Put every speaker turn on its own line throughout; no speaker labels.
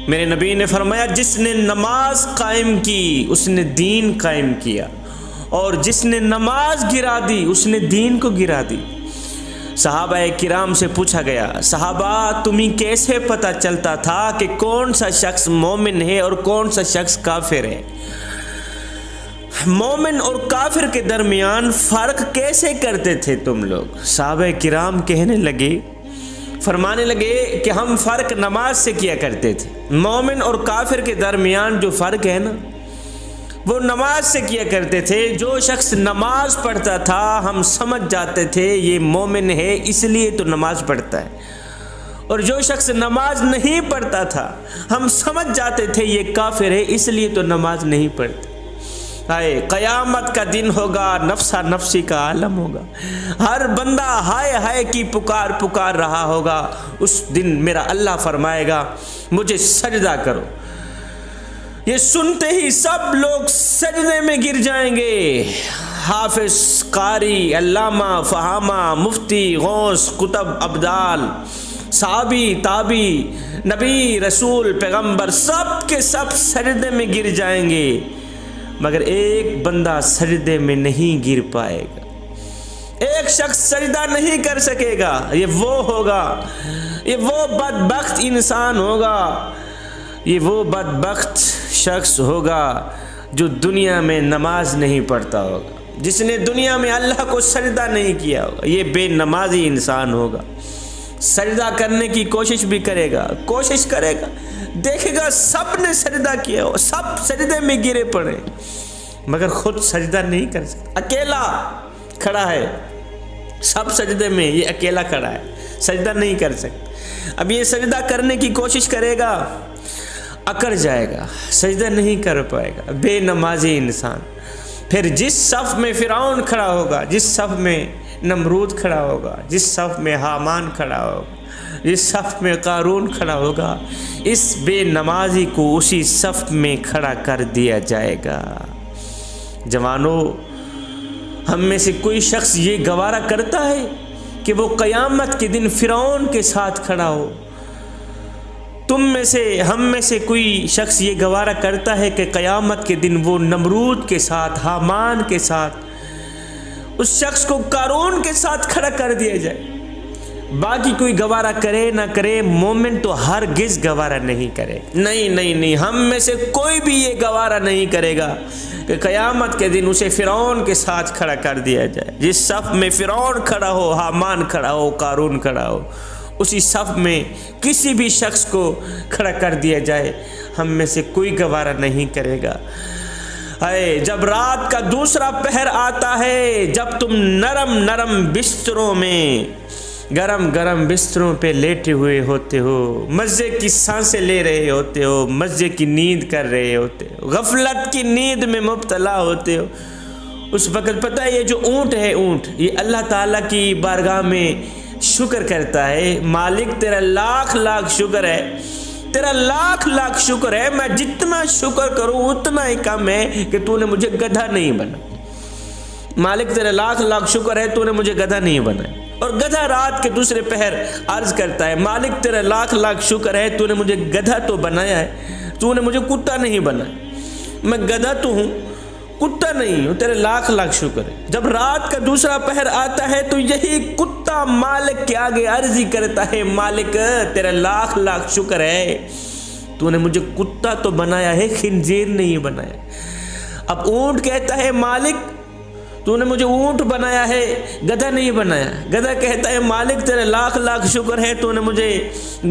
میرے نبی نے فرمایا جس نے نماز قائم کی اس نے دین قائم کیا، اور جس نے نماز گرا دی اس نے دین کو گرا دی۔ صحابہ کرام سے پوچھا گیا، صحابہ تمہیں کیسے پتہ چلتا تھا کہ کون سا شخص مومن ہے اور کون سا شخص کافر ہے؟ مومن اور کافر کے درمیان فرق کیسے کرتے تھے تم لوگ؟ صحابہ کرام کہنے لگے، فرمانے لگے کہ ہم فرق نماز سے کیا کرتے تھے۔ مومن اور کافر کے درمیان جو فرق ہے نا، وہ نماز سے کیا کرتے تھے۔ جو شخص نماز پڑھتا تھا ہم سمجھ جاتے تھے یہ مومن ہے اس لیے تو نماز پڑھتا ہے، اور جو شخص نماز نہیں پڑھتا تھا ہم سمجھ جاتے تھے یہ کافر ہے اس لیے تو نماز نہیں پڑھتا۔ ہائے قیامت کا دن ہوگا، نفسا نفسی کا عالم ہوگا، ہر بندہ ہائے ہائے کی پکار رہا ہوگا۔ اس دن میرا اللہ فرمائے گا مجھے سجدہ کرو، یہ سنتے ہی سب لوگ سجدے میں گر جائیں گے۔ حافظ، قاری، علامہ، فہامہ، مفتی، غوث، قطب، ابدال، صحابی، تابی، نبی، رسول، پیغمبر سب کے سب سجدے میں گر جائیں گے، مگر ایک بندہ سجدے میں نہیں گر پائے گا، ایک شخص سجدہ نہیں کر سکے گا۔ یہ وہ ہوگا، یہ وہ بدبخت انسان ہوگا، یہ وہ بدبخت شخص ہوگا جو دنیا میں نماز نہیں پڑھتا ہوگا، جس نے دنیا میں اللہ کو سجدہ نہیں کیا ہوگا۔ یہ بے نمازی انسان ہوگا، سجدہ کرنے کی کوشش بھی کرے گا، دیکھے گا سب نے سجدہ کیا ہو، سب سجدے میں گرے پڑے، مگر خود سجدہ نہیں کر سکتا۔ اکیلا کھڑا ہے سب سجدے میں، یہ اکیلا کھڑا ہے، سجدہ نہیں کر سکتا۔ اب یہ سجدہ کرنے کی کوشش کرے گا، اکڑ جائے گا، سجدہ نہیں کر پائے گا، بے نمازی انسان۔ پھر جس صف میں فرعون کھڑا ہوگا، جس صف میں نمرود کھڑا ہوگا، جس صف میں حامان کھڑا ہوگا، جس صف میں قارون کھڑا ہوگا، اس بے نمازی کو اسی صف میں کھڑا کر دیا جائے گا۔ جوانوں، ہم میں سے کوئی شخص یہ گوارا کرتا ہے کہ وہ قیامت کے دن فرعون کے ساتھ کھڑا ہو؟ ہم میں سے کوئی شخص یہ گوارا کرتا ہے کہ قیامت کے دن وہ نمرود کے ساتھ، حامان کے ساتھ، اس شخص کو قارون کے ساتھ کھڑا کر دیا جائے؟ باقی کوئی گوارا کرے نہ کرے، مومن تو ہرگز گوارا نہیں کرے۔ نہیں، ہم میں سے کوئی بھی یہ گوارا نہیں کرے گا کہ قیامت کے دن اسے فرعون کے ساتھ کھڑا کر دیا جائے۔ جس صف میں فرعون کھڑا ہو، حامان کھڑا ہو، قارون کھڑا ہو، اسی صف میں کسی بھی شخص کو کھڑا کر دیا جائے، ہم میں سے کوئی گوارا نہیں کرے گا۔ جب رات کا دوسرا پہر آتا ہے، جب تم نرم بستروں میں، گرم بستروں پہ لیٹے ہوئے ہوتے ہو، مزے کی سانسیں لے رہے ہوتے ہو، مزے کی نیند کر رہے ہوتے ہو، غفلت کی نیند میں مبتلا ہوتے ہو، اس وقت پتہ ہے یہ جو اونٹ ہے، اونٹ یہ اللہ تعالیٰ کی بارگاہ میں شکر کرتا ہے، مالک تیرا لاکھ شکر ہے، تیرا لاکھ شکر ہے، میں جتنا شکر کروں اتنا ہی کم ہے کہ تو نے مجھے گدھا نہیں بنا۔ مالک تیرا لاکھ شکر ہے، تو نے مجھے گدھا نہیں بنا۔ اور گدھا رات کے دوسرے پہر عرض کرتا ہے، مالک تیرا لاکھ شکر ہے، تو نے مجھے گدھا تو بنایا ہے، تو نے مجھے کتا نہیں بنایا، میں گدھا تو ہوں، کتا نہیں ہوں، تیرے لاکھ شکر ہے۔ جب رات کا دوسرا پہر آتا ہے تو یہی کتا مالک کے آگے عرضی کرتا ہے، مالک تیرا لاکھ شکر ہے، تو نے مجھے کتا تو بنایا ہے، خنزیر نہیں بنایا۔ اب اونٹ کہتا ہے، مالک تو نے مجھے اونٹ بنایا ہے، گدھا نہیں بنایا۔ گدھا کہتا ہے، مالک تیرا لاکھ شکر ہے، تو نے مجھے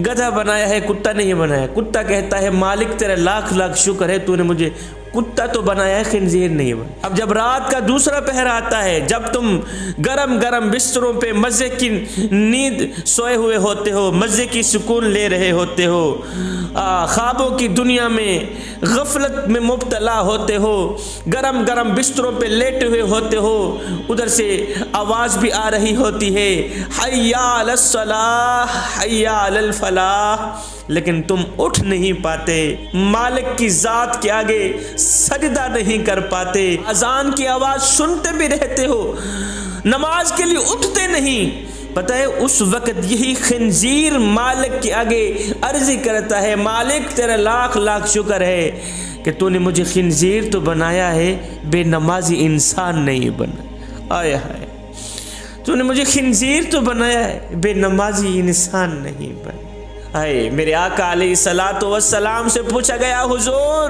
گدھا بنایا ہے، کتا نہیں بنایا۔ کتا کہتا ہے، مالک تیرا لاکھ شکر ہے، تو نے مجھے کتا تو بنایا ہے، خنزیر نہیں بنایا۔ اب جب رات کا دوسرا پہر آتا ہے، جب تم گرم بستروں پہ مزے کی نیند سوئے ہوئے ہوتے ہو، مزے کی سکون لے رہے ہوتے ہو، خوابوں کی دنیا میں غفلت میں مبتلا ہوتے ہو، گرم بستروں پہ لیٹے ہوئے ہوتے ہو، ادھر سے آواز بھی آ رہی ہوتی ہے، حی علی الصلاۃ، حی علی الفلاح، لیکن تم اٹھ نہیں پاتے، مالک کی ذات کے آگے سجدہ نہیں کر پاتے، اذان کی آواز سنتے بھی رہتے ہو، نماز کے لیے اٹھتے نہیں، پتہ ہے اس وقت یہی خنزیر مالک کے آگے عرضی کرتا ہے، مالک تیرا لاکھ لاکھ شکر ہے کہ تو نے مجھے خنزیر تو بنایا ہے، بے نمازی انسان نہیں بنا۔ آئے ہائے، تو نے مجھے خنزیر تو بنایا ہے، بے نمازی انسان نہیں بنا۔ آئے میرے آقا علیہ الصلوۃ والسلام سے پوچھا گیا، حضور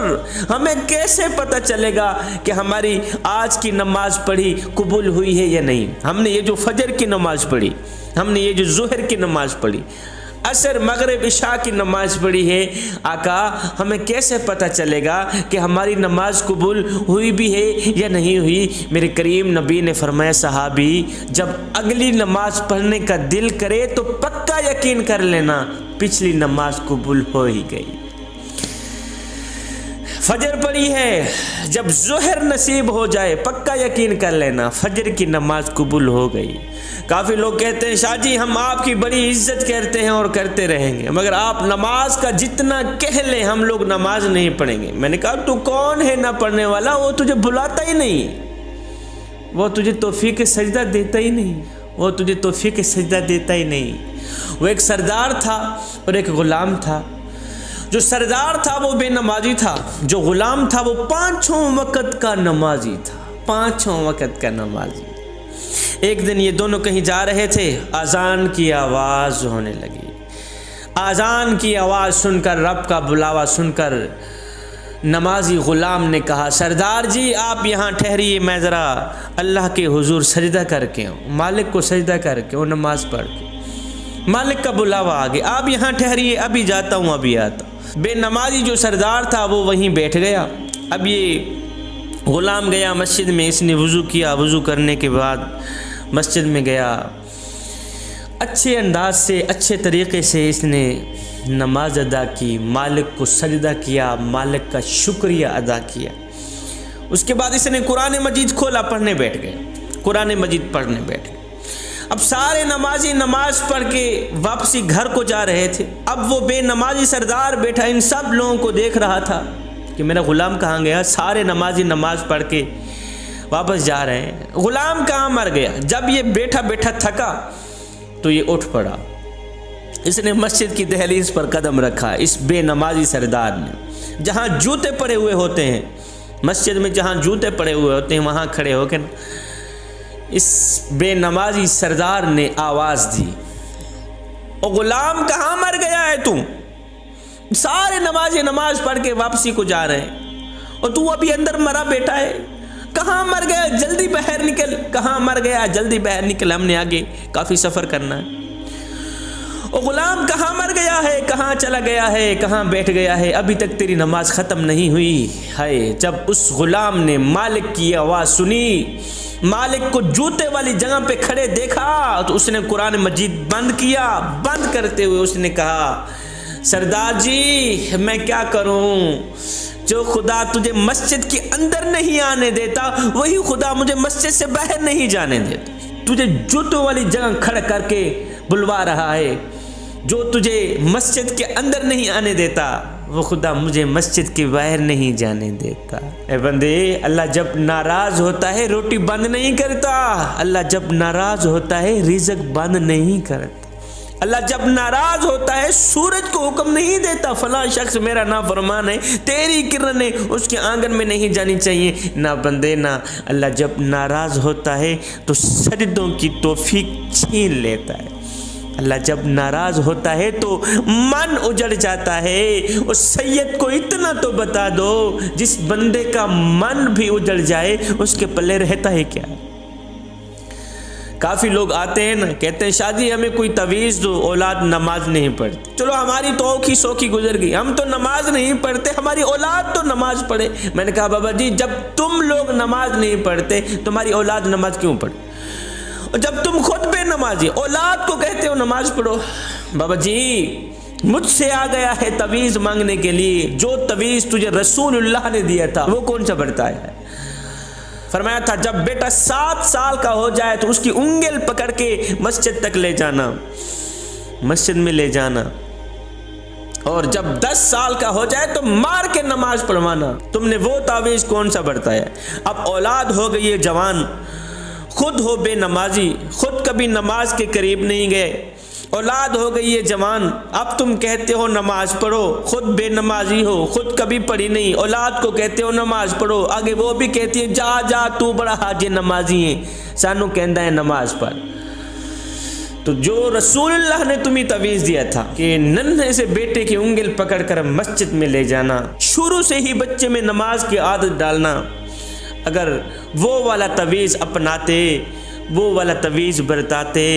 ہمیں کیسے پتہ چلے گا کہ ہماری آج کی نماز پڑھی قبول ہوئی ہے یا نہیں؟ ہم نے یہ جو فجر کی نماز پڑھی، ہم نے یہ جو ظہر کی نماز پڑھی، عصر مغرب عشاء کی نماز پڑھی ہے، آقا ہمیں کیسے پتہ چلے گا کہ ہماری نماز قبول ہوئی بھی ہے یا نہیں ہوئی؟ میرے کریم نبی نے فرمایا، صحابی جب اگلی نماز پڑھنے کا دل کرے تو پکا یقین کر لینا پچھلی نماز قبول ہو ہی گئی۔ فجر پڑھی ہے، جب ظہر نصیب ہو جائے پکا یقین کر لینا فجر کی نماز قبول ہو گئی۔ کافی لوگ کہتے ہیں، شاہ جی ہم آپ کی بڑی عزت کرتے ہیں اور کرتے رہیں گے، مگر آپ نماز کا جتنا کہہ لیں ہم لوگ نماز نہیں پڑھیں گے۔ میں نے کہا تو کون ہے نہ پڑھنے والا؟ وہ تجھے بلاتا ہی نہیں، وہ تجھے توفیق سجدہ دیتا ہی نہیں، وہ تجھے توفیق سجدہ دیتا ہی نہیں۔ وہ ایک سردار تھا اور ایک غلام تھا۔ جو سردار تھا وہ بے نمازی تھا، جو غلام تھا وہ پانچوں وقت کا نمازی تھا، پانچوں وقت کا نمازی۔ ایک دن یہ دونوں کہیں جا رہے تھے، اذان کی آواز ہونے لگی۔ اذان کی آواز سن کر، رب کا بلاوا سن کر نمازی غلام نے کہا، سردار جی آپ یہاں ٹھہریے، میں ذرا اللہ کے حضور سجدہ کر کے ہوں، مالک کو سجدہ کر کے وہ نماز پڑھ کے۔ مالک کا بلاوا آ گیا، آپ یہاں ٹھہریے، ابھی جاتا ہوں ابھی آتا ہوں۔ بے نمازی جو سردار تھا وہ وہیں بیٹھ گیا۔ اب یہ غلام گیا مسجد میں، اس نے وضو کیا، وضو کرنے کے بعد مسجد میں گیا، اچھے انداز سے اچھے طریقے سے اس نے نماز ادا کی، مالک کو سجدہ کیا، مالک کا شکریہ ادا کیا۔ اس کے بعد اس نے قرآن مجید کھولا، پڑھنے بیٹھ گئے، قرآن مجید پڑھنے بیٹھ گئے۔ اب سارے نمازی نماز پڑھ کے واپسی گھر کو جا رہے تھے۔ اب وہ بے نمازی سردار بیٹھا ان سب لوگوں کو دیکھ رہا تھا کہ میرا غلام کہاں گیا۔ سارے نمازی نماز پڑھ کے واپس جا رہے ہیں، غلام کہاں مر گیا۔ جب یہ بیٹھا بیٹھا تھکا تو یہ اٹھ پڑا، اس نے مسجد کی دہلیز پر قدم رکھا۔ اس بے نمازی سردار نے جہاں جوتے پڑے ہوئے ہوتے ہیں، مسجد میں جہاں جوتے پڑے ہوئے ہوتے ہیں وہاں کھڑے ہو کے اس بے نمازی سردار نے آواز دی، او غلام کہاں مر گیا ہے تو؟ سارے نمازی نماز پڑھ کے واپسی کو جا رہے ہیں اور تو ابھی اندر مرا بیٹا ہے، کہاں مر گیا؟ جلدی باہر نکل، کہاں مر گیا؟ جلدی باہر نکل، ہم نے آگے کافی سفر کرنا ہے۔ او غلام کہاں مر گیا ہے؟ کہاں چلا گیا ہے؟ کہاں بیٹھ گیا ہے؟ ابھی تک تیری نماز ختم نہیں ہوئی ہے۔ جب اس غلام نے مالک کی آواز سنی، مالک کو جوتے والی جگہ پہ کھڑے دیکھا تو اس نے قرآن مجید بند کیا۔ بند کرتے ہوئے اس نے کہا، سردار جی میں کیا کروں؟ جو خدا تجھے مسجد کے اندر نہیں آنے دیتا وہی خدا مجھے مسجد سے باہر نہیں جانے دیتا۔ تجھے جوتوں والی جگہ کھڑا کر کے بلوا رہا ہے، جو تجھے مسجد کے اندر نہیں آنے دیتا وہ خدا مجھے مسجد کے باہر نہیں جانے دیتا۔ اے بندے، اللہ جب ناراض ہوتا ہے روٹی بند نہیں کرتا، اللہ جب ناراض ہوتا ہے رزق بند نہیں کرتا، اللہ جب ناراض ہوتا ہے سورج کو حکم نہیں دیتا فلاں شخص میرا نافرمان ہے، تیری کرنیں اس کے آنگن میں نہیں جانی چاہیے۔ نہ بندے، نہ اللہ جب ناراض ہوتا ہے تو سجدوں کی توفیق چھین لیتا ہے۔ اللہ جب ناراض ہوتا ہے تو من اجڑ جاتا ہے۔ اس سید کو اتنا تو بتا دو، جس بندے کا من بھی اجڑ جائے اس کے پلے رہتا ہے کیا؟ کافی لوگ آتے ہیں نا، کہتے ہیں شاہ جی ہمیں کوئی تعویذ دو، اولاد نماز نہیں پڑھتی۔ چلو ہماری تو اوکھی سوکھی گزر گئی، ہم تو نماز نہیں پڑھتے، ہماری اولاد تو نماز پڑھے۔ میں نے کہا بابا جی جب تم لوگ نماز نہیں پڑھتے تمہاری اولاد نماز کیوں پڑھے؟ اور جب تم خود بے نمازی اولاد کو کہتے ہو نماز پڑھو۔ بابا جی مجھ سے آ گیا ہے تعویذ مانگنے کے لیے، جو تعویذ تجھے رسول اللہ نے دیا تھا وہ کون سا بڑھتا ہے؟ فرمایا تھا جب بیٹا 7 سال کا ہو جائے تو اس کی انگل پکڑ کے مسجد تک لے جانا، مسجد میں لے جانا، اور جب 10 سال کا ہو جائے تو مار کے نماز پڑھوانا۔ تم نے وہ تعویذ کون سا بڑھتا ہے؟ اب اولاد ہو گئی ہے جوان، خود ہو بے نمازی، خود کبھی نماز کے قریب نہیں گئے، اولاد ہو گئی ہے جوان، اب تم کہتے ہو نماز پڑھو، خود بے نمازی ہو، خود کبھی پڑھی نہیں، اولاد کو کہتے ہو نماز پڑھو، آگے وہ بھی کہتی ہے جا جا تو بڑا حاجی نمازی ہے، سانو کہندا ہے نماز پڑھ۔ تو جو رسول اللہ نے تمہیں تعویذ دیا تھا کہ ننھے سے بیٹے کی انگل پکڑ کر مسجد میں لے جانا، شروع سے ہی بچے میں نماز کی عادت ڈالنا، اگر وہ والا تعویذ اپناتے، وہ والا تعویذ برتاتے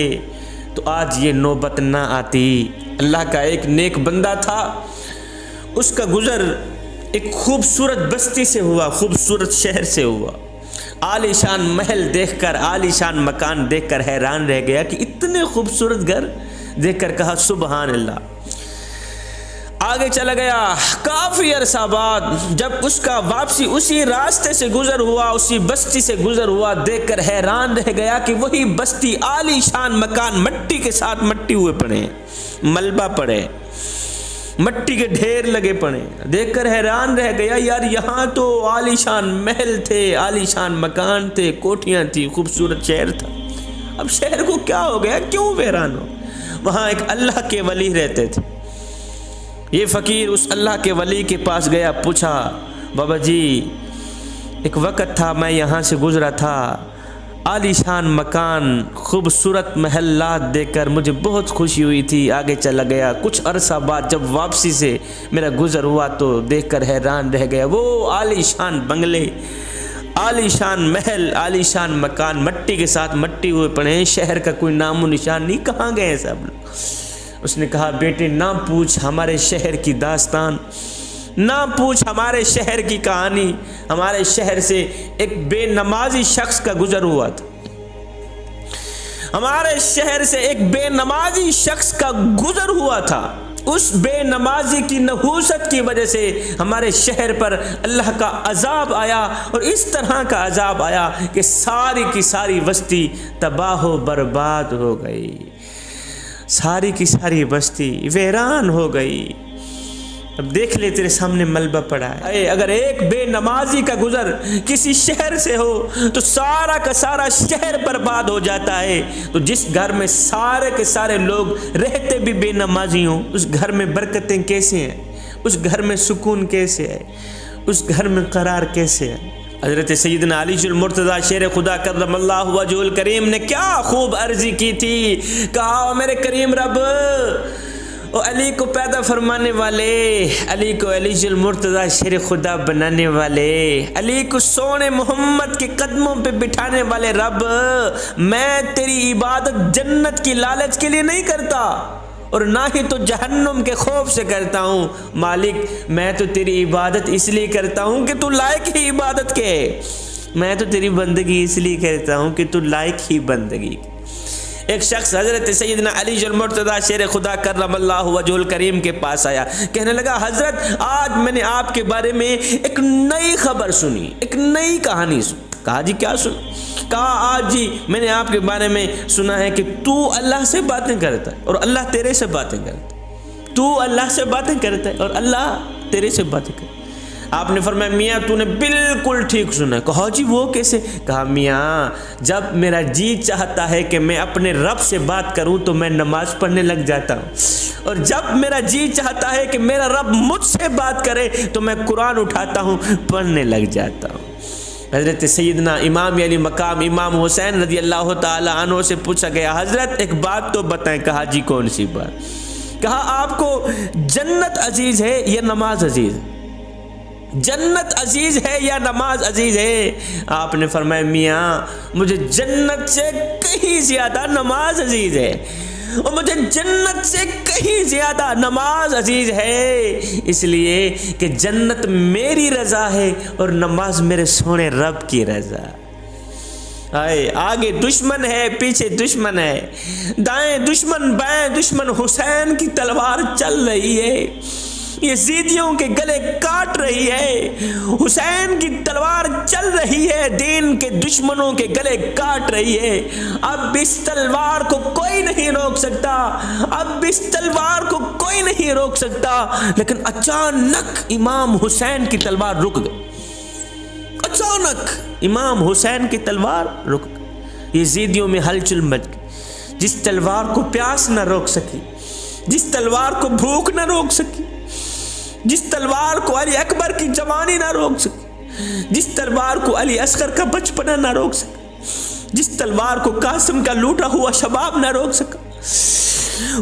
تو آج یہ نوبت نہ آتی۔ اللہ کا ایک نیک بندہ تھا، اس کا گزر ایک خوبصورت بستی سے ہوا، خوبصورت شہر سے ہوا۔ عالی شان محل دیکھ کر، عالی شان مکان دیکھ کر حیران رہ گیا کہ اتنے خوبصورت گھر دیکھ کر کہا سبحان اللہ۔ آگے چلا گیا کافی عرصہ بعد، جب اس کا واپسی اسی راستے سے گزر ہوا، اسی بستی سے گزر ہوا، دیکھ کر حیران رہ گیا کہ وہی بستی عالی شان مکان مٹی کے ساتھ مٹی ہوئے پڑے ہیں، ملبہ پڑے، مٹی کے ڈھیر لگے پڑے، دیکھ کر حیران رہ گیا یار یہاں تو عالی شان محل تھے، عالی شان مکان تھے، کوٹھیاں تھی، خوبصورت شہر تھا، اب شہر کو کیا ہو گیا، کیوں ویران ہو؟ وہاں ایک اللہ کے ولی رہتے تھے۔ یہ فقیر اس اللہ کے ولی کے پاس گیا، پوچھا بابا جی ایک وقت تھا میں یہاں سے گزرا تھا، عالی شان مکان، خوبصورت محلات دیکھ کر مجھے بہت خوشی ہوئی تھی، آگے چلا گیا، کچھ عرصہ بعد جب واپسی سے میرا گزر ہوا تو دیکھ کر حیران رہ گیا، وہ عالی شان بنگلے، عالی شان محل، عالی شان مکان مٹی کے ساتھ مٹی ہوئے پڑے ہیں، شہر کا کوئی نام و نشان نہیں، کہاں گئے سب لوگ؟ اس نے کہا بیٹے نہ پوچھ ہمارے شہر کی داستان، نہ پوچھ ہمارے شہر کی کہانی، ہمارے شہر سے ایک بے نمازی شخص کا گزر ہوا تھا، ہمارے شہر سے ایک بے نمازی شخص کا گزر ہوا تھا، اس بے نمازی کی نحوست کی وجہ سے ہمارے شہر پر اللہ کا عذاب آیا، اور اس طرح کا عذاب آیا کہ ساری کی ساری بستی تباہ و برباد ہو گئی، ساری کی ساری بستی ویران ہو گئی۔ اب دیکھ لے تیرے سامنے ملبہ پڑا ہے، اگر ایک بے نمازی کا گزر کسی شہر سے ہو تو سارا کا سارا شہر برباد ہو جاتا ہے، تو جس گھر میں سارے کے سارے لوگ رہتے بھی بے نمازی ہوں، اس گھر میں برکتیں کیسے ہیں، اس گھر میں سکون کیسے ہے، اس گھر میں قرار کیسے ہے؟ حضرت سیدنا علی المرتضیٰ شیر خدا کرم اللہ وجہ الکریم نے کیا خوب عرضی کی تھی، کہا میرے کریم رب، او علی کو پیدا فرمانے والے، علی کو علی المرتضیٰ شیر خدا بنانے والے، علی کو سونے محمد کے قدموں پہ بٹھانے والے رب، میں تیری عبادت جنت کی لالچ کے لیے نہیں کرتا اور نہ ہی تو جہنم کے خوف سے کرتا ہوں، مالک میں تو تیری عبادت اس لیے کرتا ہوں کہ تو لائق ہی عبادت کے، میں تو تیری بندگی اس لیے کرتا ہوں کہ تو لائق ہی بندگی کے۔ ایک شخص حضرت سیدنا علی المرتضیٰ شیر خدا کرم اللہ وجہ الکریم کے پاس آیا، کہنے لگا حضرت آج میں نے آپ کے بارے میں ایک نئی خبر سنی، ایک نئی کہانی سنی۔ کہا جی کیا سنی؟ کہا آج جی میں نے آپ کے بارے میں سنا ہے کہ تو اللہ سے باتیں کرتا ہے اور اللہ تیرے سے باتیں کرتا ہے، تو اللہ سے باتیں کرتا ہے اور اللہ تیرے سے باتیں کرتا ہے۔ آپ نے فرمایا میاں تو نے بالکل ٹھیک سنا ہے۔ کہا جی وہ کیسے؟ کہا میاں جب میرا جی چاہتا ہے کہ میں اپنے رب سے بات کروں تو میں نماز پڑھنے لگ جاتا ہوں، اور جب میرا جی چاہتا ہے کہ میرا رب مجھ سے بات کرے تو میں قرآن اٹھاتا ہوں، پڑھنے لگ جاتا ہوں۔ حضرت سیدنا امام علی مقام امام حسین رضی اللہ تعالی عنہ سے پوچھا گیا حضرت ایک بات تو بتائیں۔ کہا جی کون سی بات؟ کہا آپ کو جنت عزیز ہے یا نماز عزیز ہے؟ جنت عزیز ہے یا نماز عزیز ہے؟ آپ نے فرمایا میاں مجھے جنت سے کہیں زیادہ نماز عزیز ہے، اور مجھے جنت سے کہیں زیادہ نماز عزیز ہے، اس لیے کہ جنت میری رضا ہے اور نماز میرے سونے رب کی رضا۔ آگے دشمن ہے، پیچھے دشمن ہے، دائیں دشمن بائیں دشمن، حسین کی تلوار چل رہی ہے، یزیدیوں کے گلے کاٹ رہی ہے، حسین کی تلوار چل رہی ہے، دین کے دشمنوں کے گلے کاٹ رہی ہے۔ اب اس تلوار کو کوئی نہیں روک سکتا، اب اس تلوار کو کوئی نہیں روک سکتا، لیکن اچانک امام حسین کی تلوار رک گئی، اچانک امام حسین کی تلوار رک گئی۔ یزیدیوں میں ہلچل مچ گئی۔ جس تلوار کو پیاس نہ روک سکی، جس تلوار کو بھوک نہ روک سکی، جس تلوار کو علی اکبر کی جوانی نہ روک سکی، جس تلوار کو علی اصغر کا بچپنا نہ روک سکا، جس تلوار کو قاسم کا لوٹا ہوا شباب نہ روک سکا،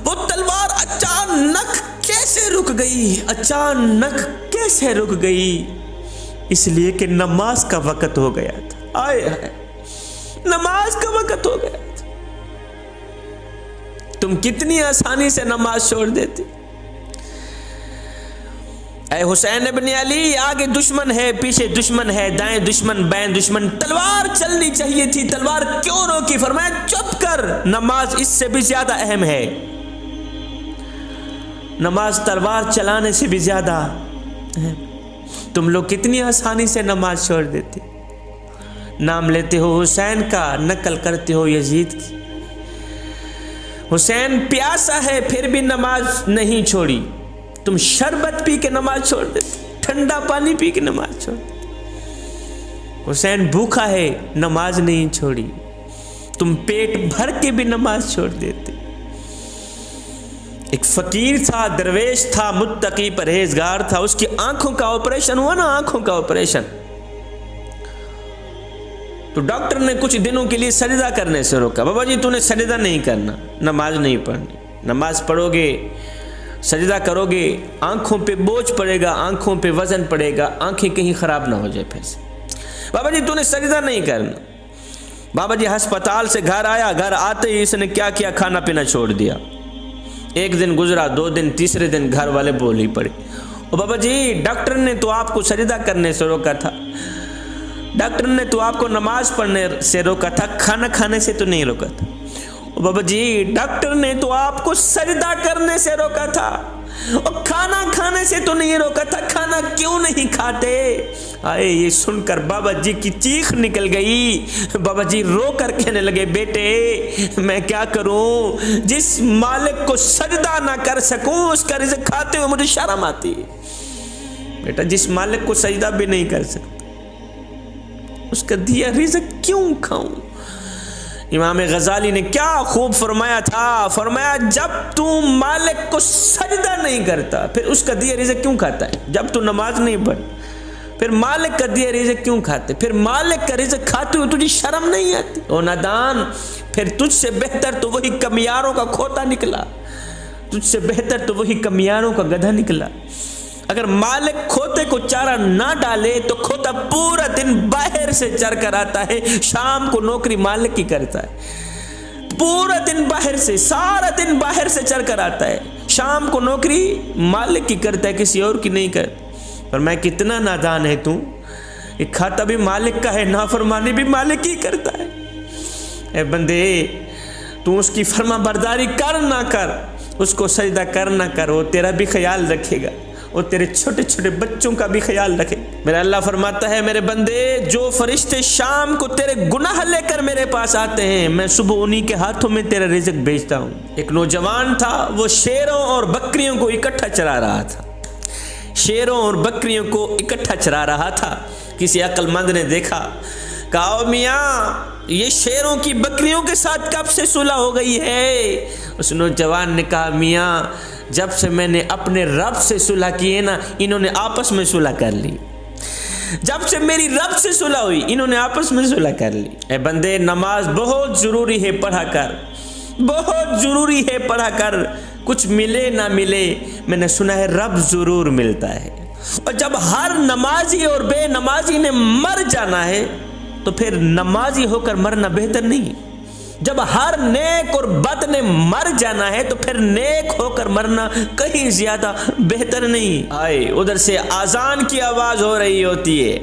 وہ تلوار اچانک کیسے رک گئی؟ اچانک کیسے رک گئی؟ اس لیے کہ نماز کا وقت ہو گیا تھا۔ آئے ہائے، نماز کا وقت ہو گیا تھا۔ تم کتنی آسانی سے نماز چھوڑ دیتے۔ اے حسین ابن علی، آگے دشمن ہے، پیچھے دشمن ہے، دائیں دشمن، بائیں دشمن، تلوار چلنی چاہیے تھی، تلوار کیوں روکی؟ فرمایا چپ کر، نماز اس سے بھی زیادہ اہم ہے۔ نماز تلوار چلانے سے بھی زیادہ اہم۔ تم لوگ کتنی آسانی سے نماز چھوڑ دیتے، نام لیتے ہو حسین کا، نقل کرتے ہو یزید کی۔ حسین پیاسا ہے پھر بھی نماز نہیں چھوڑی، تم شربت پی کے نماز چھوڑ دیتے، ٹھنڈا پانی پی کے نماز چھوڑ دیتے۔ حسین بھوکا ہے، نماز نہیں چھوڑی، تم پیٹ بھر کے بھی نماز چھوڑ دیتے۔ ایک فقیر تھا، درویش تھا، متقی پرہیزگار تھا، اس کی آنکھوں کا آپریشن ہوا نا، آنکھوں کا آپریشن، تو ڈاکٹر نے کچھ دنوں کے لیے سجدہ کرنے سے روکا۔ بابا جی تو نے سجدہ نہیں کرنا، نماز نہیں پڑھنی، نماز پڑھو گے، سجدہ کرو گے، آنکھوں پہ بوجھ پڑے گا، آنکھوں پہ وزن پڑے گا، آنکھیں کہیں خراب نہ ہو جائے پھر سے۔ بابا جی تو نے سجدہ نہیں کرنا۔ بابا جی ہسپتال سے گھر آیا، گھر آتے ہی اس نے کیا کیا؟ کھانا پینا چھوڑ دیا۔ ایک دن گزرا، 2 دن، تیسرے دن گھر والے بول ہی پڑے، او بابا جی ڈاکٹر نے تو آپ کو سجدہ کرنے سے روکا تھا، ڈاکٹر نے تو آپ کو نماز پڑھنے سے روکا تھا، کھانا کھانے سے تو نہیں روکا تھا۔ او بابا جی ڈاکٹر نے تو آپ کو سجدہ کرنے سے روکا تھا، اور کھانا کھانے سے تو نہیں روکا تھا، کھانا کیوں نہیں کھاتے؟ آئے یہ سن کر بابا جی کی چیخ نکل گئی۔ بابا جی رو کر کہنے لگے، بیٹے میں کیا کروں، جس مالک کو سجدہ نہ کر سکوں اس کا رزق کھاتے ہوئے مجھے شرم آتی ہے۔ بیٹا جس مالک کو سجدہ بھی نہیں کر سکتا اس کا دیا رزق کیوں کھاؤں؟ امام غزالی نے کیا خوب فرمایا تھا، فرمایا جب تو مالک کو سجدہ نہیں کرتا پھر اس کا دیا رزق کیوں کھاتا ہے؟ جب تو نماز نہیں پڑھ پھر مالک کا دیا رزق کیوں کھاتے؟ پھر مالک کا رزق کھاتے ہوئے تجھے شرم نہیں آتی؟ او نادان، پھر تجھ سے بہتر تو وہی کمیاروں کا کھوتا نکلا، تجھ سے بہتر تو وہی کمیاروں کا گدھا نکلا۔ اگر مالک کھوتے کو چارہ نہ ڈالے تو کھوتا پورا دن باہر سے چر کر آتا ہے، شام کو نوکری مالک کی کرتا ہے، پورا دن باہر سے، سارا دن باہر سے چر کر آتا ہے، شام کو نوکری مالک کی کرتا ہے، کسی اور کی نہیں کرتا۔ اور میں کتنا نادان ہے تو، ایک کھاتا بھی مالک کا ہے، نافرمانی بھی مالک ہی کرتا ہے۔ اے بندے تو اس کی فرما برداری کر نہ کر، اس کو سجدہ کر نہ کر، وہ تیرا بھی خیال رکھے گا، اور تیرے چھوٹے چھوٹے بچوں کا بھی خیال رکھے۔ میرا اللہ فرماتا ہے، میرے بندے جو فرشتے شام کو تیرے گناہ لے کر میرے پاس آتے ہیں میں صبح انہی کے ہاتھوں میں تیرا رزق بھیجتا ہوں۔ ایک نوجوان تھا، وہ شیروں اور بکریوں کو اکٹھا چرا رہا تھا، شیروں اور بکریوں کو اکٹھا چرا رہا تھا۔ کسی عقل مند نے دیکھا، کہا میاں یہ شیروں کی بکریوں کے ساتھ کب سے صلح ہو گئی ہے؟ اس نوجوان نے کہا، میاں جب سے میں نے اپنے رب سے صلح کی ہے نا، انہوں نے آپس میں صلح کر لی، جب سے میری رب سے صلح ہوئی انہوں نے آپس میں صلح کر لی۔ اے بندے نماز بہت ضروری ہے، پڑھا کر، بہت ضروری ہے، پڑھا کر، کچھ ملے نہ ملے میں نے سنا ہے رب ضرور ملتا ہے۔ اور جب ہر نمازی اور بے نمازی نے مر جانا ہے تو پھر نمازی ہو کر مرنا بہتر نہیں؟ جب ہر نیک اور بد نے مر جانا ہے تو پھر نیک ہو کر مرنا کہیں زیادہ بہتر نہیں؟ آئے ادھر سے آذان کی آواز ہو رہی ہوتی ہے،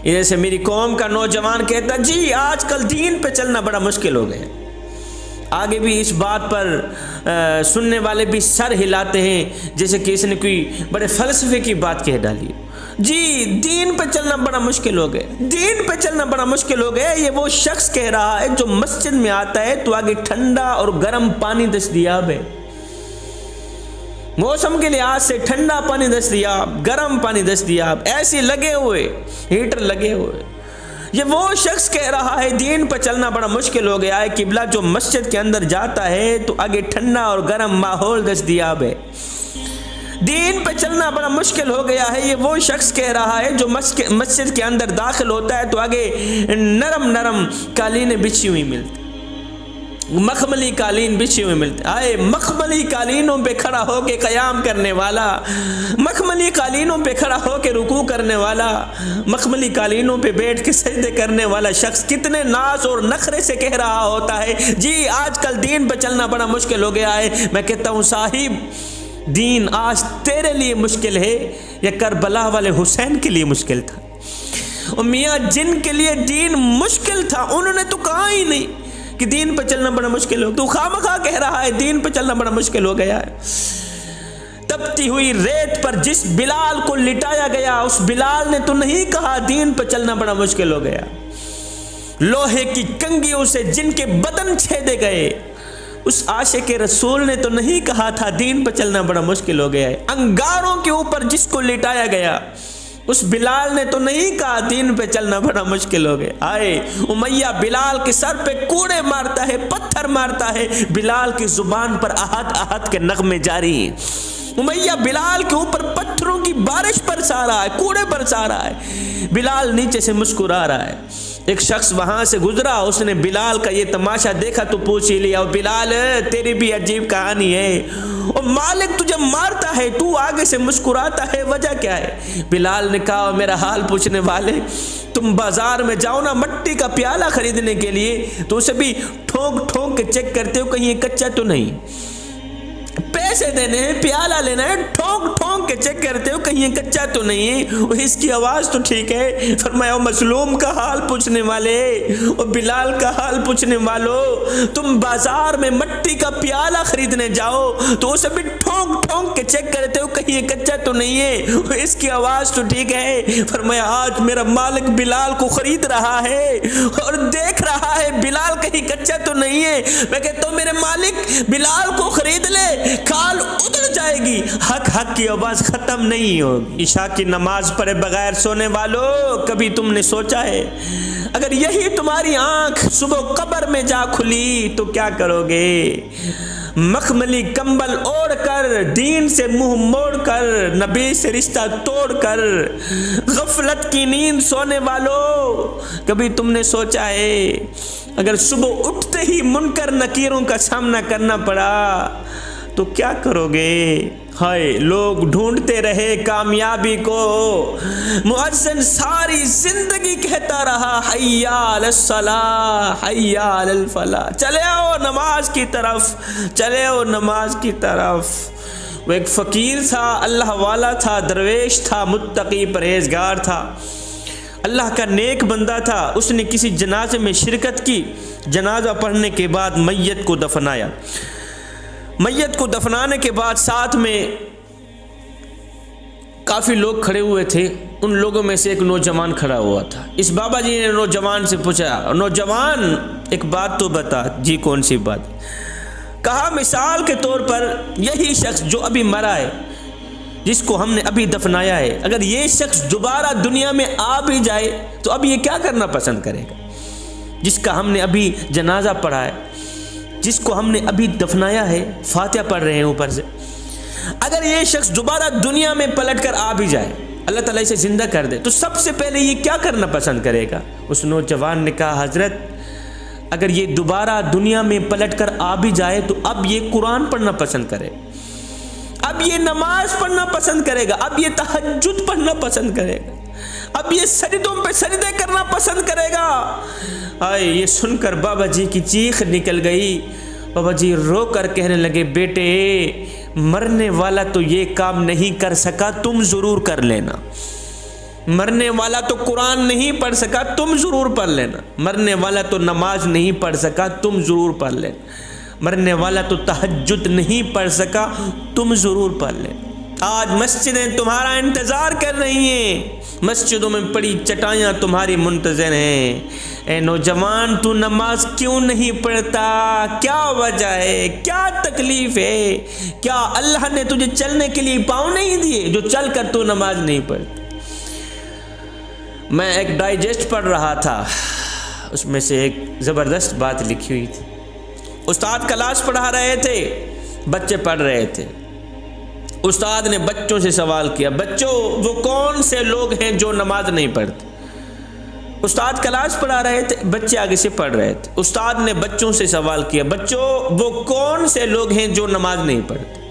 ادھر سے میری قوم کا نوجوان کہتا، جی آج کل دین پہ چلنا بڑا مشکل ہو گیا۔ آگے بھی اس بات پر سننے والے بھی سر ہلاتے ہیں جیسے کہ اس نے کوئی بڑے فلسفے کی بات کہہ ڈالی۔ جی دین پہ چلنا بڑا مشکل ہو گیا، دین پہ چلنا بڑا مشکل ہو گیا۔ یہ وہ شخص کہہ رہا ہے جو مسجد میں آتا ہے تو آگے ٹھنڈا اور گرم پانی دستیاب ہے، موسم کے لحاظ سے ٹھنڈا پانی دستیاب، گرم پانی دستیاب، ایسے لگے ہوئے، ہیٹر لگے ہوئے۔ یہ وہ شخص کہہ رہا ہے دین پر چلنا بڑا مشکل ہو گیا ہے، قبلہ جو مسجد کے اندر جاتا ہے تو آگے ٹھنڈا اور گرم ماحول دستیاب ہے۔ دین پہ چلنا بڑا مشکل ہو گیا ہے، یہ وہ شخص کہہ رہا ہے جو مسجد کے اندر داخل ہوتا ہے تو آگے نرم نرم قالینیں بچھی ہوئی ملتی، مخملی قالین بچھی ہوئی ملتی۔ آئے مخملی قالینوں پہ کھڑا ہو کے قیام کرنے والا، مخملی قالینوں پہ کھڑا ہو کے رکوع کرنے والا، مخملی قالینوں پہ بیٹھ کے سجدے کرنے والا شخص کتنے ناز اور نخرے سے کہہ رہا ہوتا ہے جی آج کل دین پہ چلنا بڑا مشکل ہو گیا ہے۔ میں کہتا ہوں صاحب دین آج تیرے لیے مشکل ہے یا کربلا والے حسین کے لیے مشکل تھا؟ اور میاں جن کے لیے دین مشکل تھا انہوں نے تو کہا ہی نہیں کہ دین پہ چلنا بڑا مشکل ہو، تو خامخواہ کہہ رہا ہے دین پہ چلنا بڑا مشکل ہو گیا ہے۔ تپتی ہوئی ریت پر جس بلال کو لٹایا گیا اس بلال نے تو نہیں کہا دین پہ چلنا بڑا مشکل ہو گیا۔ لوہے کی کنگھیوں سے جن کے بدن چھیدے گئے اس عاشق رسول نے تو نہیں کہا تھا دین پہ چلنا بڑا مشکل ہو گیا ہے۔ انگاروں کے اوپر جس کو لٹایا گیا اس بلال نے تو نہیں کہا دین پہ چلنا بڑا مشکل ہو گیا۔ آئے امیہ بلال کے سر پہ کوڑے مارتا ہے، پتھر مارتا ہے، بلال کی زبان پر احد احد کے نغمے جاری ہیں۔ امیہ بلال کے اوپر پتھروں کی بارش برسا رہا ہے، کوڑے برسا رہا ہے، بلال نیچے سے مسکرا رہا ہے۔ ایک شخص وہاں سے گزرا، اس نے بلال کا یہ تماشا دیکھا تو پوچھ ہی لیا بلال تیری بھی عجیب کہانی ہے، اور مالک تجھے مارتا ہے تو آگے سے مسکراتا ہے، وجہ کیا ہے؟ بلال نے کہا میرا حال پوچھنے والے تم بازار میں جاؤ نا مٹی کا پیالہ خریدنے کے لیے تو اسے بھی ٹھونک ٹھونک کے چیک کرتے ہو کہیں یہ کچا تو نہیں، پیسے دینے ہیں پیالہ لینا ہے ٹھونک ٹھونک کے چیک کرتے ہو کہیں یہ کچا تو نہیں ہے، اس کی آواز تو ٹھیک ہے۔ فرمایا مظلوم کا حال پوچھنے والے اور بلال کا حال پوچھنے والو، تم بازار میں مٹی کا پیالہ خریدنے جاؤ تو اسے بھی ٹھونک ٹھونک کے چیک کرتے ہو کہیں یہ کچا تو نہیں ہے، اس کی آواز تو ٹھیک ہے۔ فرمایا آج میرا مالک بلال کو خرید رہا ہے اور دیکھ رہا ہے بلال کہیں کچا تو نہیں ہے، میں کہتا ہوں میرے مالک بلال کو خرید لے کال ادھر جائے گی، حق حق کی آواز ختم نہیں ہوگی۔ عشاء کی نماز پڑھے بغیر سونے والوں کبھی تم نے سوچا ہے اگر یہی تمہاری آنکھ صبح قبر میں جا کھلی تو کیا کرو گے؟ مخملی کمبل اوڑھ کر دین سے منہ موڑ کر نبی سے رشتہ توڑ کر غفلت کی نیند سونے والوں کبھی تم نے سوچا ہے اگر صبح اٹھتے ہی منکر نکیروں کا سامنا کرنا پڑا تو کیا کرو گے؟ ہائے لوگ ڈھونڈتے رہے کامیابی کو، مؤذن ساری زندگی کہتا رہا حی علی الصلاۃ حی علی الفلاح، چلے آؤ نماز کی طرف، چلے آؤ نماز کی طرف۔ وہ ایک فقیر تھا، اللہ والا تھا، درویش تھا، متقی پرہیزگار تھا، اللہ کا نیک بندہ تھا۔ اس نے کسی جنازے میں شرکت کی، جنازہ پڑھنے کے بعد میت کو دفنایا، میت کو دفنانے کے بعد ساتھ میں کافی لوگ کھڑے ہوئے تھے، ان لوگوں میں سے ایک نوجوان کھڑا ہوا تھا۔ اس بابا جی نے نوجوان سے پوچھا نوجوان ایک بات تو بتا۔ جی کون سی بات؟ کہا مثال کے طور پر یہی شخص جو ابھی مرا ہے، جس کو ہم نے ابھی دفنایا ہے، اگر یہ شخص دوبارہ دنیا میں آ بھی جائے تو اب یہ کیا کرنا پسند کرے گا؟ جس کا ہم نے ابھی جنازہ پڑھا ہے، جس کو ہم نے ابھی دفنایا ہے، فاتحہ پڑھ رہے ہیں اوپر سے، اگر یہ شخص دوبارہ دنیا میں پلٹ کر آ بھی جائے، اللہ تعالیٰ اسے زندہ کر دے، تو سب سے پہلے یہ کیا کرنا پسند کرے گا؟ اس نوجوان نے کہا حضرت اگر یہ دوبارہ دنیا میں پلٹ کر آ بھی جائے تو اب یہ قرآن پڑھنا پسند کرے، اب یہ نماز پڑھنا پسند کرے گا، اب یہ تہجد پڑھنا پسند کرے گا، اب یہ سجدوں پہ سجدے کرنا پسند کرے گا۔ آئے یہ سن کر بابا جی کی چیخ نکل گئی، بابا جی رو کر کہنے لگے بیٹے مرنے والا تو یہ کام نہیں کر سکا، تم ضرور کر لینا، مرنے والا تو قرآن نہیں پڑھ سکا، تم ضرور پڑھ لینا، مرنے والا تو نماز نہیں پڑھ سکا، تم ضرور پڑھ لینا، مرنے والا تو تہجد نہیں پڑھ سکا، تم ضرور پڑھ لینا۔ آج مسجدیں تمہارا انتظار کر رہی ہیں، مسجدوں میں پڑی چٹائیاں تمہاری منتظر ہیں۔ اے نوجوان تو نماز کیوں نہیں پڑھتا؟ کیا وجہ ہے؟ کیا تکلیف ہے؟ کیا اللہ نے تجھے چلنے کے لیے پاؤں نہیں دیے جو چل کر تو نماز نہیں پڑھتا؟ میں ایک ڈائجسٹ پڑھ رہا تھا، اس میں سے ایک زبردست بات لکھی ہوئی تھی۔ استاد کلاس پڑھا رہے تھے، بچے پڑھ رہے تھے۔ استاد نے بچوں سے سوال کیا، بچوں وہ کون سے لوگ ہیں جو نماز نہیں پڑھتے؟ استاد کلاس پڑھا رہے تھے، بچے آگے سے پڑھ رہے تھے۔ استاد نے بچوں سے سوال کیا، بچوں وہ کون سے لوگ ہیں جو نماز نہیں پڑھتے؟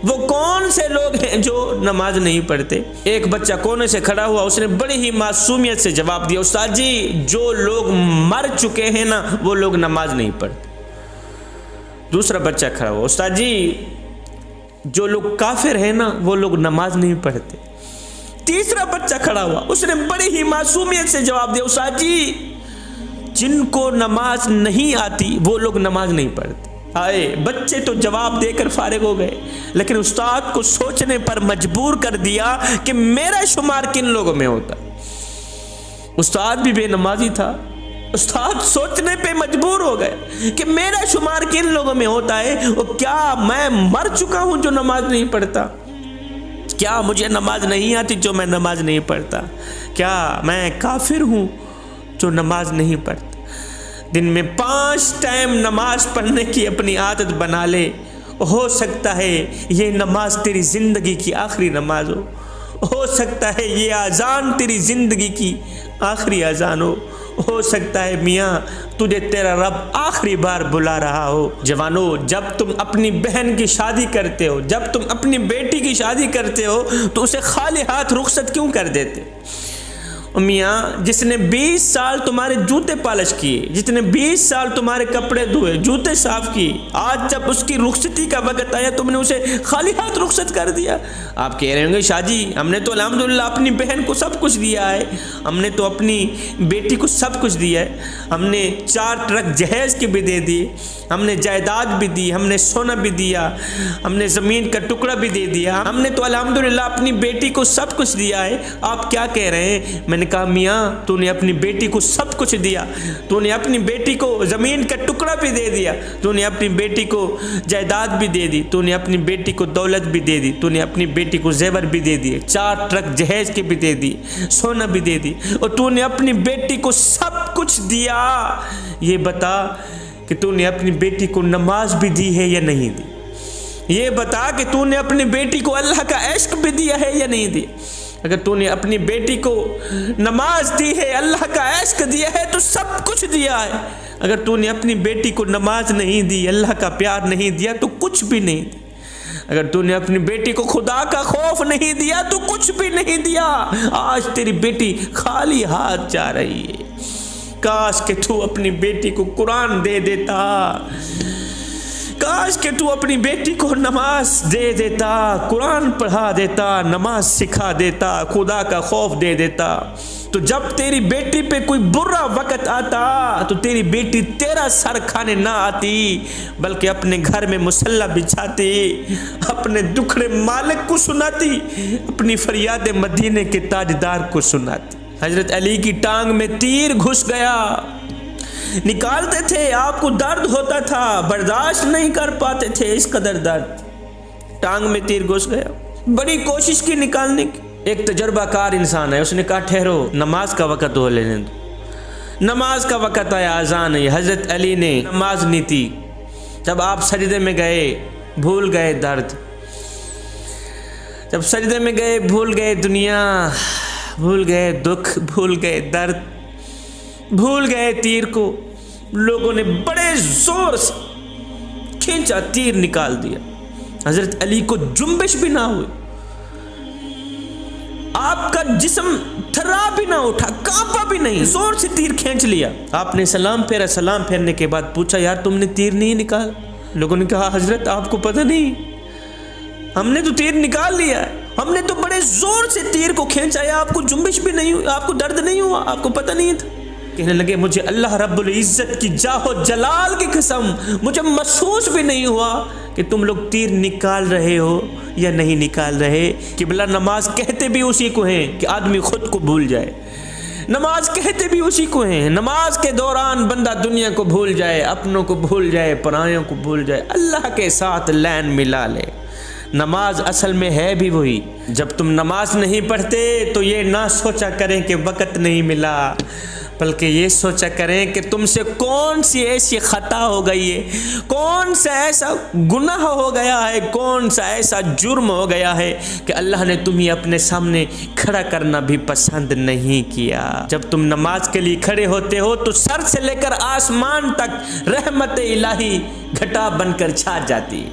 وہ کون سے لوگ ہیں جو نماز نہیں پڑھتے؟ ایک بچہ کونے سے کھڑا ہوا، اس نے بڑی ہی معصومیت سے جواب دیا، استاد جی جو لوگ مر چکے ہیں نا وہ لوگ نماز نہیں پڑھتے۔ دوسرا بچہ کھڑا ہوا، استاد جی جو لوگ کافر ہیں نا وہ لوگ نماز نہیں پڑھتے۔ تیسرا بچہ کھڑا ہوا، اس نے بڑی ہی معصومیت سے جواب دیا، استاد جی جن کو نماز نہیں آتی وہ لوگ نماز نہیں پڑھتے۔ آئے بچے تو جواب دے کر فارغ ہو گئے، لیکن استاد کو سوچنے پر مجبور کر دیا کہ میرا شمار کن لوگوں میں ہوتا۔ استاد بھی بے نمازی تھا، استاد سوچنے پہ مجبور ہو گئے کہ میرا شمار کن لوگوں میں ہوتا ہے، اور کیا میں مر چکا ہوں جو نماز نہیں پڑھتا؟ کیا مجھے نماز نہیں آتی جو میں نماز نہیں پڑھتا؟ کیا میں کافر ہوں جو نماز نہیں پڑھتا؟ دن میں 5 ٹائم نماز پڑھنے کی اپنی عادت بنا لے، ہو سکتا ہے یہ نماز تیری زندگی کی آخری نماز ہو سکتا ہے یہ اذان تیری زندگی کی آخری اذان ہو سکتا ہے میاں تجھے تیرا رب آخری بار بلا رہا ہو۔ جوانو، جب تم اپنی بہن کی شادی کرتے ہو، جب تم اپنی بیٹی کی شادی کرتے ہو تو اسے خالی ہاتھ رخصت کیوں کر دیتے؟ میاں جس نے 20 سال تمہارے جوتے پالش کیے، جس نے 20 سال تمہارے کپڑے دھوئے، جوتے صاف کیے، آج جب اس کی رخصتی کا وقت آیا تم نے اسے خالی ہاتھ رخصت کر دیا۔ آپ کہہ رہے ہوں گے شاہ جی ہم نے تو الحمدللہ اپنی بہن کو سب کچھ دیا ہے، ہم نے تو اپنی بیٹی کو سب کچھ دیا ہے، ہم نے 4 ٹرک جہیز کے بھی دے دیے، ہم نے جائیداد بھی دی، ہم نے سونا بھی دیا، ہم نے زمین کا ٹکڑا بھی دے دیا، ہم نے تو الحمدللہ اپنی بیٹی کو سب کچھ دیا ہے، آپ کیا کہہ رہے ہیں؟ میں نے کہا میاں تو نے اپنی بیٹی کو سب کچھ دیا، تو نے اپنی بیٹی کو زمین کا ٹکڑا بھی دے دیا، تو نے اپنی بیٹی کو جائیداد بھی دے دی، تو نے اپنی بیٹی کو دولت بھی دے دی، تو نے اپنی بیٹی کو زیور بھی دے دیے، 4 ٹرک جہیز کے بھی دے دی، سونا بھی دے دی، اور تو نے اپنی بیٹی کو سب کچھ دیا، یہ بتا کہ تو نے اپنی بیٹی کو نماز بھی دی ہے یا نہیں دی؟ یہ بتا کہ تو نے اپنی بیٹی کو اللہ کا عشق بھی دیا ہے یا نہیں دیا؟ اگر تو نے اپنی بیٹی کو نماز دی ہے، اللہ کا عشق دیا ہے تو سب کچھ دیا ہے، اگر تو نے اپنی بیٹی کو نماز نہیں دی، اللہ کا پیار نہیں دیا تو کچھ بھی نہیں دی، اگر تو نے اپنی بیٹی کو خدا کا خوف نہیں دیا تو کچھ بھی نہیں دیا۔ آج تیری بیٹی خالی ہاتھ جا رہی ہے، کاش کہ تو اپنی بیٹی کو قرآن دے دیتا، کاش کہ تو اپنی بیٹی کو نماز دے دیتا، قرآن پڑھا دیتا، نماز سکھا دیتا، خدا کا خوف دے دیتا، تو جب تیری بیٹی پہ کوئی برا وقت آتا تو تیری بیٹی تیرا سر کھانے نہ آتی بلکہ اپنے گھر میں مصلی بچھاتی، اپنے دکھڑے مالک کو سناتی، اپنی فریاد مدینے کے تاجدار کو سناتی۔ حضرت علی کی ٹانگ میں تیر گھس گیا، نکالتے تھے آپ کو درد ہوتا تھا، برداشت نہیں کر پاتے تھے اس قدر درد، ٹانگ میں تیر گھس گیا، بڑی کوشش کی نکالنے کی۔ ایک تجربہ کار انسان ہے، اس نے کہا ٹھہرو نماز کا وقت ہو لینے دو، نماز کا وقت آیا، اذان ہے۔ حضرت علی نے نماز نہیں تھی، جب آپ سجدے میں گئے بھول گئے درد، جب سجدے میں گئے بھول گئے دنیا، بھول گئے دکھ، بھول گئے درد، بھول گئے تیر کو۔ لوگوں نے بڑے زور سے کھینچا، تیر نکال دیا، حضرت علی کو جنبش بھی نہ ہوئی، آپ کا جسم تھرا بھی نہ اٹھا، کانپا بھی نہیں، زور سے تیر کھینچ لیا۔ آپ نے سلام پھیرا، سلام پھیرنے کے بعد پوچھا یار تم نے تیر نہیں نکال؟ لوگوں نے کہا حضرت آپ کو پتہ نہیں، ہم نے تو تیر نکال لیا ہے، ہم نے تو بڑے زور سے تیر کو کھینچا ہے، آپ کو جنبش بھی نہیں ہوئی، آپ کو درد نہیں ہوا، آپ کو پتہ نہیں تھا؟ کہنے لگے مجھے اللہ رب العزت کی جاہ و جلال کی قسم مجھے محسوس بھی نہیں ہوا کہ تم لوگ تیر نکال رہے ہو یا نہیں نکال رہے۔ قبلہ نماز کہتے بھی اسی کو ہیں کہ آدمی خود کو بھول جائے، نماز کہتے بھی اسی کو ہیں، نماز کے دوران بندہ دنیا کو بھول جائے، اپنوں کو بھول جائے، پرایوں کو بھول جائے، اللہ کے ساتھ لین ملا لے۔ نماز اصل میں ہے بھی وہی. جب تم نماز نہیں پڑھتے تو یہ نہ سوچا کریں کہ وقت نہیں ملا، بلکہ یہ سوچا کریں کہ تم سے کون سی ایسی خطا ہو گئی ہے، کون سا ایسا گناہ ہو گیا ہے، کون سا ایسا جرم ہو گیا ہے کہ اللہ نے تمہیں اپنے سامنے کھڑا کرنا بھی پسند نہیں کیا. جب تم نماز کے لیے کھڑے ہوتے ہو تو سر سے لے کر آسمان تک رحمت الہی گھٹا بن کر چھا جاتی.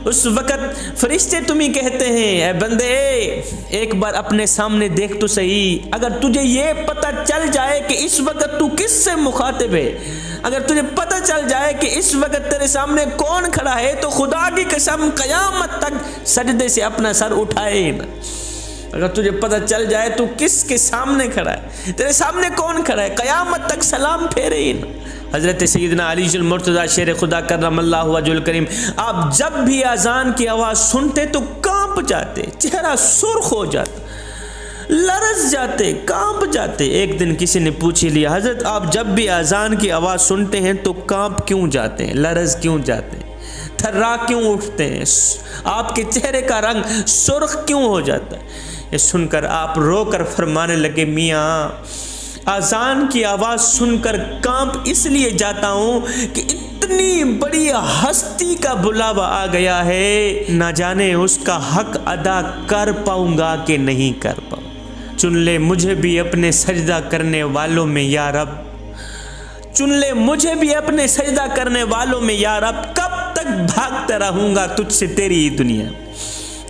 اس وقت فرشتے تمہیں کہتے ہیں اے بندے ایک بار اپنے سامنے دیکھ تو صحیح. اگر تجھے یہ پتہ چل جائے کہ اس وقت تو کس سے مخاطب ہے، اگر تجھے پتہ چل جائے کہ اس وقت تیرے سامنے کون کھڑا ہے، تو خدا کی قسم قیامت تک سجدے سے اپنا سر اٹھائے نہ. اگر تجھے پتہ چل جائے تو کس کے سامنے کھڑا ہے، تیرے سامنے کون کھڑا ہے، قیامت تک سلام پھیرے ہی نہ. حضرت سیدنا علی المرتضیٰ شیر خدا کرم اللہ وجہ الکریم، آپ جب بھی اذان کی آواز سنتے تو کانپ جاتے، چہرہ سرخ ہو جاتا، لرز جاتے، کانپ جاتے. ایک دن کسی نے پوچھ لیا حضرت آپ جب بھی اذان کی آواز سنتے ہیں تو کانپ کیوں جاتے ہیں، لرز کیوں جاتے ہیں، تھرا کیوں اٹھتے ہیں، آپ کے چہرے کا رنگ سرخ کیوں ہو جاتا ہے؟ یہ سن کر آپ رو کر فرمانے لگے میاں اذان کی آواز سن کر کانپ اس لیے جاتا ہوں کہ اتنی بڑی ہستی کا بلاوا آ گیا ہے، نہ جانے اس کا حق ادا کر پاؤں گا کہ نہیں کر پاؤں. چن لے مجھے بھی اپنے سجدہ کرنے والوں میں یا رب، چن لے مجھے بھی اپنے سجدہ کرنے والوں میں یا رب، کب تک بھاگتا رہوں گا تجھ سے تیری ہی دنیا.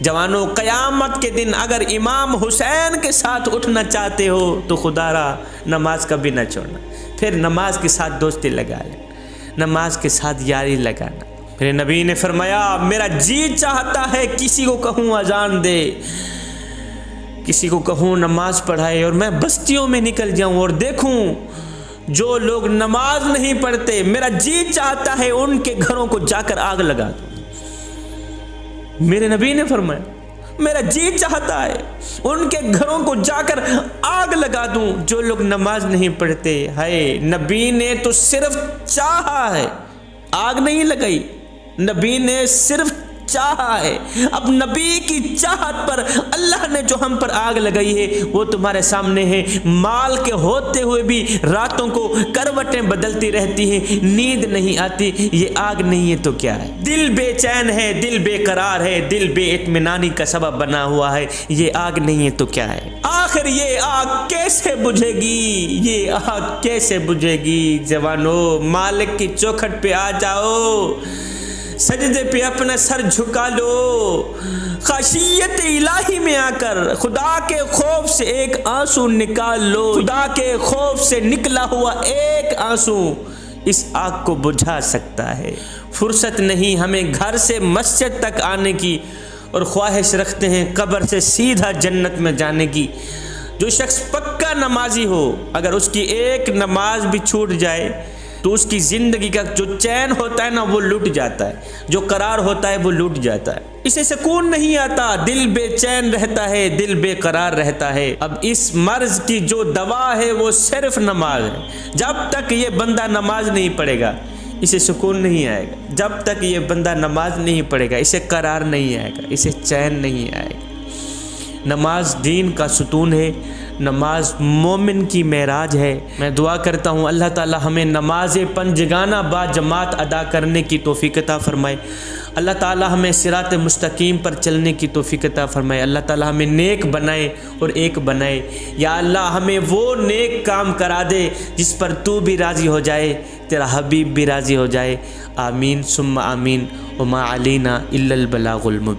جوانوں قیامت کے دن اگر امام حسین کے ساتھ اٹھنا چاہتے ہو تو خدا را نماز کبھی نہ چھوڑنا. پھر نماز کے ساتھ دوستی لگا لینا، نماز کے ساتھ یاری لگانا. میرے نبی نے فرمایا میرا جی چاہتا ہے کسی کو کہوں اذان دے، کسی کو کہوں نماز پڑھائے، اور میں بستیوں میں نکل جاؤں اور دیکھوں جو لوگ نماز نہیں پڑھتے، میرا جی چاہتا ہے ان کے گھروں کو جا کر آگ لگا دوں. میرے نبی نے فرمایا میرا جی چاہتا ہے ان کے گھروں کو جا کر آگ لگا دوں جو لوگ نماز نہیں پڑھتے. ہے نبی نے تو صرف چاہا ہے، آگ نہیں لگائی، نبی نے صرف چاہا ہے. اب نبی کی چاہت پر اللہ نے جو ہم پر آگ لگائی ہے وہ تمہارے سامنے ہے. مال کے ہوتے ہوئے بھی راتوں کو کروٹیں بدلتی رہتی ہیں، نیند نہیں آتی، یہ آگ نہیں ہے تو کیا ہے؟ دل بے چین ہے، دل بے قرار ہے، دل بے اطمینانی کا سبب بنا ہوا ہے، یہ آگ نہیں ہے تو کیا ہے؟ آخر یہ آگ کیسے بجھے گی، یہ آگ کیسے بجھے گی؟ جوانو مالک کی چوکھٹ پہ آ جاؤ، سجدے پہ اپنا سر جھکا لو، خشیت الہی میں آ کر خدا کے خوف سے ایک آنسو نکال لو. خدا کے خوف سے نکلا ہوا ایک آنسو اس آگ کو بجھا سکتا ہے. فرصت نہیں ہمیں گھر سے مسجد تک آنے کی، اور خواہش رکھتے ہیں قبر سے سیدھا جنت میں جانے کی. جو شخص پکا نمازی ہو، اگر اس کی ایک نماز بھی چھوٹ جائے تو اس کی زندگی کا جو چین ہوتا ہے نا وہ لٹ جاتا ہے، جو قرار ہوتا ہے وہ لٹ جاتا ہے، اسے سکون نہیں آتا، دل بے چین رہتا ہے، دل بے قرار رہتا ہے. اب اس مرض کی جو دوا ہے وہ صرف نماز ہے. جب تک یہ بندہ نماز نہیں پڑھے گا اسے سکون نہیں آئے گا، جب تک یہ بندہ نماز نہیں پڑھے گا اسے قرار نہیں آئے گا، اسے چین نہیں آئے گا. نماز دین کا ستون ہے، نماز مومن کی معراج ہے. میں دعا کرتا ہوں اللہ تعالی ہمیں نماز پنجگانہ با جماعت ادا کرنے کی توفیق عطا فرمائے. اللہ تعالی ہمیں صراط مستقیم پر چلنے کی توفیق عطا فرمائے. اللہ تعالی ہمیں نیک بنائے اور ایک بنائے. یا اللہ ہمیں وہ نیک کام کرا دے جس پر تو بھی راضی ہو جائے، تیرا حبیب بھی راضی ہو جائے. آمین ثم آمین. وما علینا الا البلاغ المبین.